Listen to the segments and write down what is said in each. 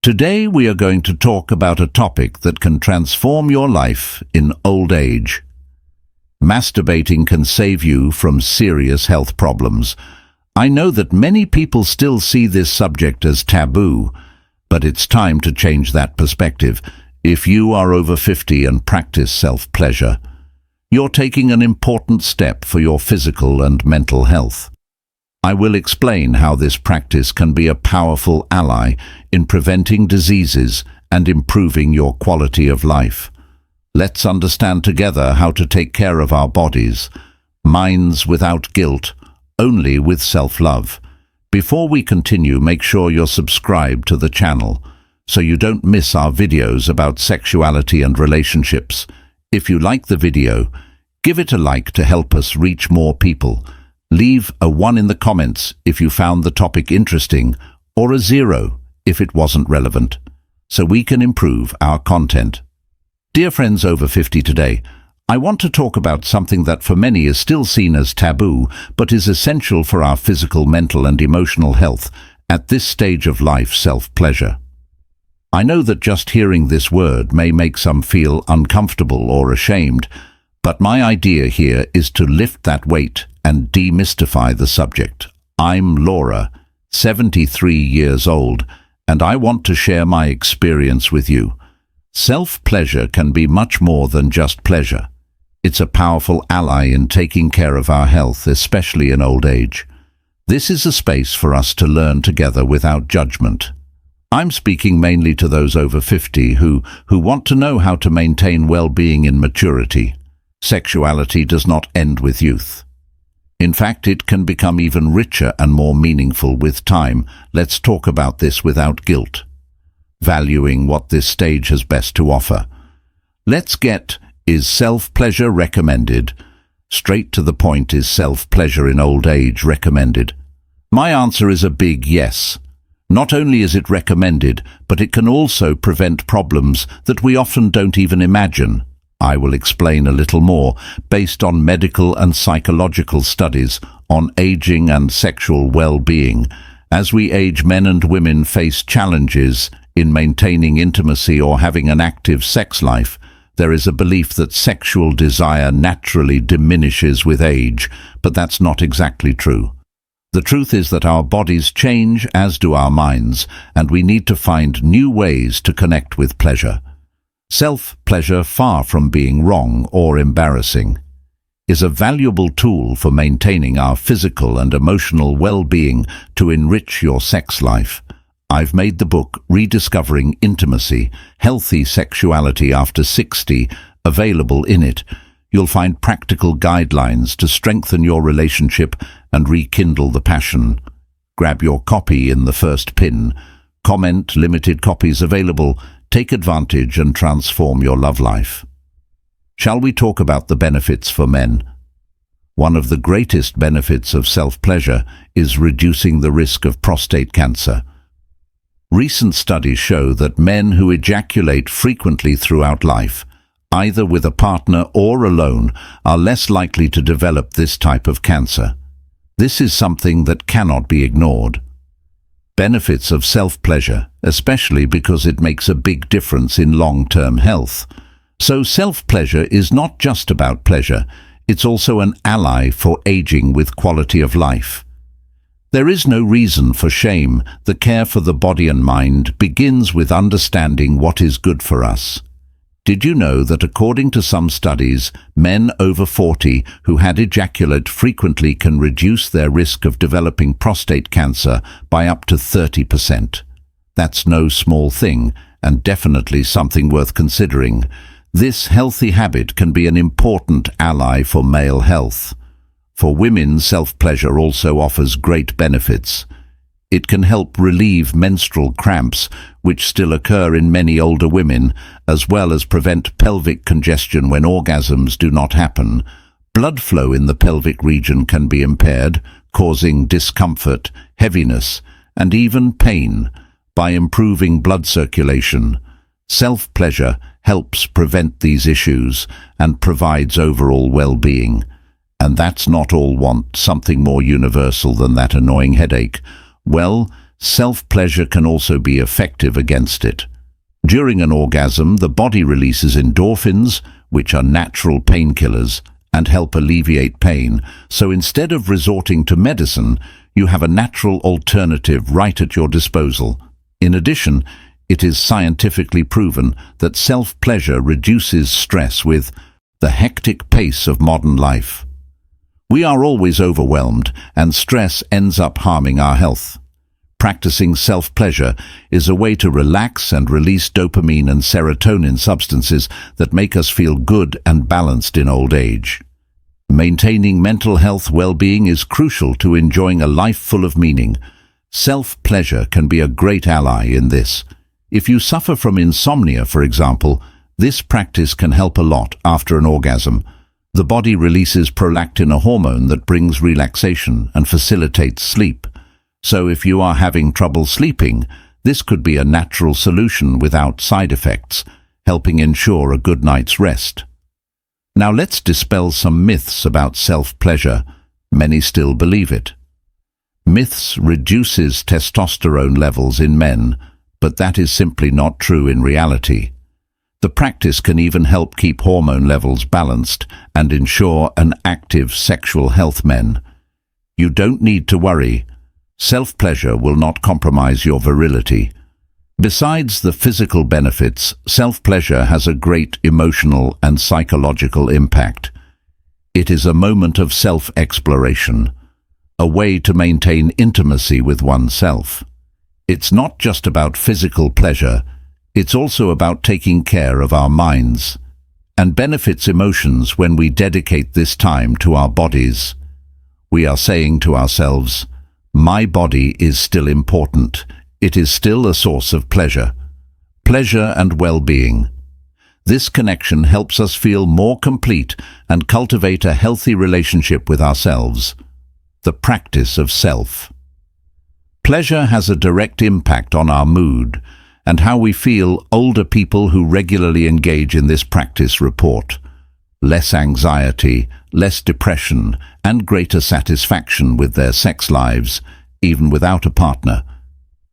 Today we are going to talk about a topic that can transform your life in old age. Masturbating can save you from serious health problems. I know that many people still see this subject as taboo, but it's time to change that perspective. If you are over 50 and practice self-pleasure, you're taking an important step for your physical and mental health. I will explain how this practice can be a powerful ally in preventing diseases and improving your quality of life. Let's understand together how to take care of our bodies, minds without guilt, only with self-love. Before we continue, make sure you're subscribed to the channel so you don't miss our videos about sexuality and relationships. If you like the video, give it a like to help us reach more people. Leave a 1 in the comments if you found the topic interesting, or a 0 if it wasn't relevant, so we can improve our content. Dear friends over 50 today, I want to talk about something that for many is still seen as taboo, but is essential for our physical, mental and emotional health at this stage of life: self-pleasure. I know that just hearing this word may make some feel uncomfortable or ashamed, but my idea here is to lift that weight and demystify the subject. I'm Laura, 73 years old, and I want to share my experience with you. Self-pleasure can be much more than just pleasure. It's a powerful ally in taking care of our health, especially in old age. This is a space for us to learn together without judgment. I'm speaking mainly to those over 50 who want to know how to maintain well-being in maturity. Sexuality does not end with youth. In fact, it can become even richer and more meaningful with time. Let's talk about this without guilt, valuing what this stage has best to offer. Let's get, is self-pleasure recommended? Straight to the point, is self-pleasure in old age recommended? My answer is a big yes. Not only is it recommended, but it can also prevent problems that we often don't even imagine. I will explain a little more based on medical and psychological studies on aging and sexual well-being. As we age, men and women face challenges in maintaining intimacy or having an active sex life. There is a belief that sexual desire naturally diminishes with age, but that's not exactly true. The truth is that our bodies change, as do our minds, and we need to find new ways to connect with pleasure. Self-pleasure, far from being wrong or embarrassing, is a valuable tool for maintaining our physical and emotional well-being to enrich your sex life. I've made the book Rediscovering Intimacy, Healthy Sexuality After 60 available in it. You'll find practical guidelines to strengthen your relationship and rekindle the passion. Grab your copy in the first pin. Comment, limited copies available. Take advantage and transform your love life. Shall we talk about the benefits for men? One of the greatest benefits of self-pleasure is reducing the risk of prostate cancer. Recent studies show that men who ejaculate frequently throughout life, either with a partner or alone, are less likely to develop this type of cancer. This is something that cannot be ignored. Benefits of self-pleasure, especially because it makes a big difference in long-term health. So self-pleasure is not just about pleasure, it's also an ally for aging with quality of life. There is no reason for shame. The care for the body and mind begins with understanding what is good for us. Did you know that according to some studies, men over 40 who had ejaculate frequently can reduce their risk of developing prostate cancer by up to 30%? That's no small thing, and definitely something worth considering. This healthy habit can be an important ally for male health. For women, self-pleasure also offers great benefits. It can help relieve menstrual cramps, which still occur in many older women, as well as prevent pelvic congestion when orgasms do not happen. Blood flow in the pelvic region can be impaired, causing discomfort, heaviness, and even pain. By improving blood circulation, self-pleasure helps prevent these issues and provides overall well-being. And that's not all. Want something more universal than that annoying headache? Well, Self-pleasure can also be effective against it. During an orgasm, the body releases endorphins, which are natural painkillers, and help alleviate pain. So instead of resorting to medicine, you have a natural alternative right at your disposal. In addition, it is scientifically proven that self-pleasure reduces stress with the hectic pace of modern life. We are always overwhelmed, and stress ends up harming our health. Practicing self-pleasure is a way to relax and release dopamine and serotonin substances that make us feel good and balanced in old age. Maintaining mental health well-being is crucial to enjoying a life full of meaning. Self-pleasure can be a great ally in this. If you suffer from insomnia, for example, this practice can help a lot after an orgasm. The body releases prolactin, a hormone that brings relaxation and facilitates sleep. So if you are having trouble sleeping, this could be a natural solution without side effects, helping ensure a good night's rest. Now let's dispel some myths about self-pleasure. Many still believe it. Myths reduces testosterone levels in men, but that is simply not true in reality. The practice can even help keep hormone levels balanced and ensure an active sexual health. Men, you don't need to worry. Self-pleasure will not compromise your virility. Besides the physical benefits, self-pleasure has a great emotional and psychological impact. It is a moment of self-exploration, a way to maintain intimacy with oneself. It's not just about physical pleasure, it's also about taking care of our minds, and benefits emotions when we dedicate this time to our bodies. We are saying to ourselves, my body is still important. It is still a source of pleasure. Pleasure and well-being. This connection helps us feel more complete and cultivate a healthy relationship with ourselves. The practice of self. Pleasure has a direct impact on our mood and how we feel. Older people who regularly engage in this practice report less anxiety, less depression, and greater satisfaction with their sex lives, even without a partner.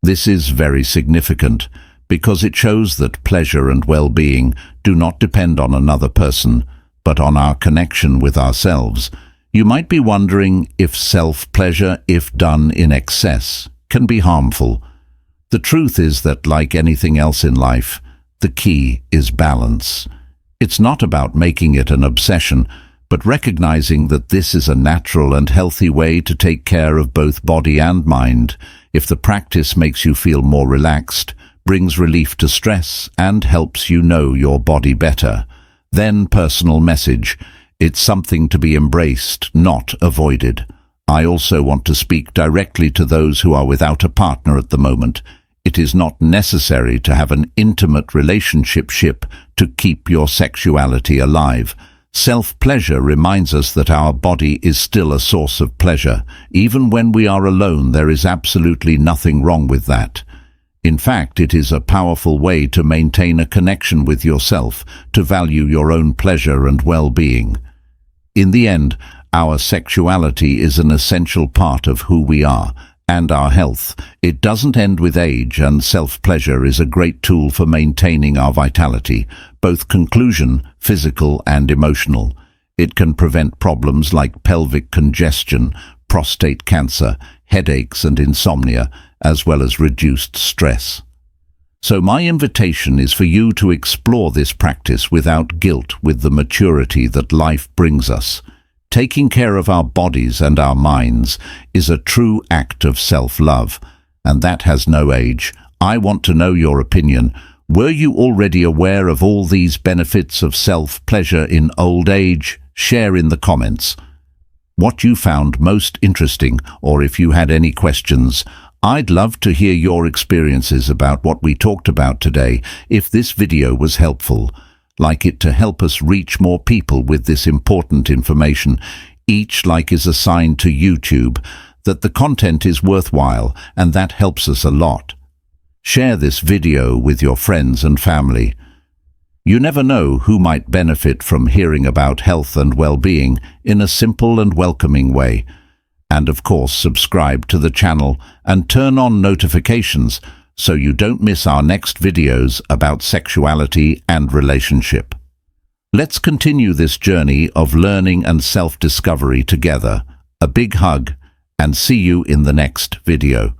This is very significant because it shows that pleasure and well-being do not depend on another person, but on our connection with ourselves. You might be wondering if self-pleasure, if done in excess, can be harmful. The truth is that, like anything else in life, the key is balance. It's not about making it an obsession, but recognizing that this is a natural and healthy way to take care of both body and mind. If the practice makes you feel more relaxed, brings relief to stress, and helps you know your body better, then personal message, it's something to be embraced, not avoided. I also want to speak directly to those who are without a partner at the moment. It is not necessary to have an intimate relationship to keep your sexuality alive. Self-pleasure reminds us that our body is still a source of pleasure. Even when we are alone, there is absolutely nothing wrong with that. In fact, it is a powerful way to maintain a connection with yourself, to value your own pleasure and well-being. In the end, our sexuality is an essential part of who we are and our health. It doesn't end with age, and self-pleasure is a great tool for maintaining our vitality, both conclusion, physical and emotional. It can prevent problems like pelvic congestion, prostate cancer, headaches and insomnia, as well as reduced stress. So my invitation is for you to explore this practice without guilt, with the maturity that life brings us. Taking care of our bodies and our minds is a true act of self-love, and that has no age. I want to know your opinion. Were you already aware of all these benefits of self-pleasure in old age? Share in the comments what you found most interesting, or if you had any questions. I'd love to hear your experiences about what we talked about today. If this video was helpful, like it to help us reach more people with this important information. Each like is a sign to YouTube that the content is worthwhile, and that helps us a lot. Share this video with your friends and family. You never know who might benefit from hearing about health and well-being in a simple and welcoming way. And of course, subscribe to the channel and turn on notifications so you don't miss our next videos about sexuality and relationship. Let's continue this journey of learning and self-discovery together. A big hug, and see you in the next video.